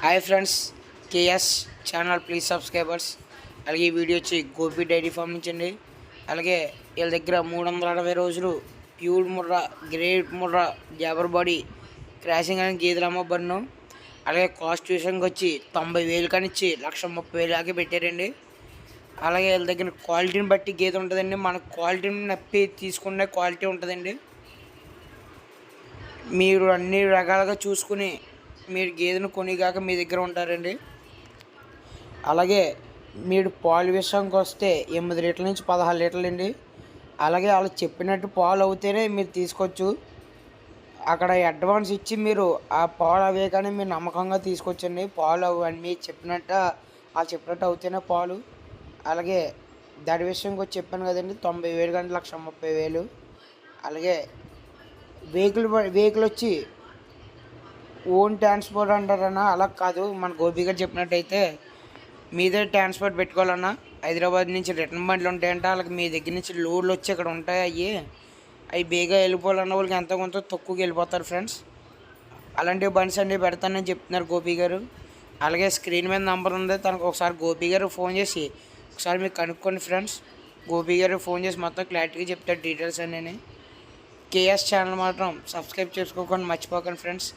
Hi friends, KS channel please subscribers. అలాగే ఈ video వచ్చి గోపి డైరీ ఫామ్ నుంచి అండి. అలాగే వీళ్ళ దగ్గర 360 రోజులు pure Murrah, great Murrah, Jaber body, crossing అని గేదెలు అమ్మబడును. అలాగే కాస్ట్ విషయంకి వచ్చి 90,000 కానిచ్చి 1,30,000 దాకా పెట్టారండి. అలాగే వీళ్ళ దగ్గర క్వాలిటీని బట్టి గేదె ఉంటుందండి. మన క్వాలిటీని నప్పి తీసుకునే క్వాలిటీ ఉంటుందండి. మీరు అన్ని రకాలుగా చూసుకుని మీరు గేదెను కొనిగాక మీ దగ్గర ఉంటారండి. అలాగే మీరు పాలు విషయానికి వస్తే 8 లీటర్ల నుంచి 16 లీటర్లు అండి. అలాగే వాళ్ళు చెప్పినట్టు పాలు అవుతేనే మీరు తీసుకోవచ్చు. అక్కడ అడ్వాన్స్ ఇచ్చి మీరు ఆ పాలు అవే కానీ మీరు నమ్మకంగా తీసుకొచ్చండి. పాలు అవన్నీ చెప్పినట్టు చెప్పినట్టు అవుతేనే పాలు. అలాగే దాని విషయంకి వచ్చి చెప్పాను కదండి, 90,000 కానీ 1,30,000. అలాగే వెహికల్ వచ్చి ఓన్ ట్రాన్స్పోర్ట్ అంటారన్నా, అలా కాదు. మన గోపి గారు చెప్పినట్టయితే మీదే ట్రాన్స్పోర్ట్ పెట్టుకోవాలన్నా. హైదరాబాద్ నుంచి రిటర్న్ బండ్లు ఉంటాయంట. వాళ్ళకి మీ దగ్గర నుంచి లోడ్లు వచ్చి ఇక్కడ ఉంటాయి. అవి బేగా వెళ్ళిపోవాలన్న వాళ్ళకి ఎంతో కొంత తక్కువకి వెళ్ళిపోతారు ఫ్రెండ్స్. అలాంటి బండ్స్ అన్నీ పెడతానని చెప్తున్నారు గోపి గారు. అలాగే స్క్రీన్ మీద నెంబర్ ఉంది, తనకు ఒకసారి గోపి గారు ఫోన్ చేసి ఒకసారి మీకు కనుక్కోండి ఫ్రెండ్స్. గోపి గారు ఫోన్ చేసి మొత్తం క్లారిటీగా చెప్తారు డీటెయిల్స్ అన్నీ. కేఎస్ ఛానల్ మాత్రం సబ్స్క్రైబ్ చేసుకోకుండా మర్చిపోకండి ఫ్రెండ్స్.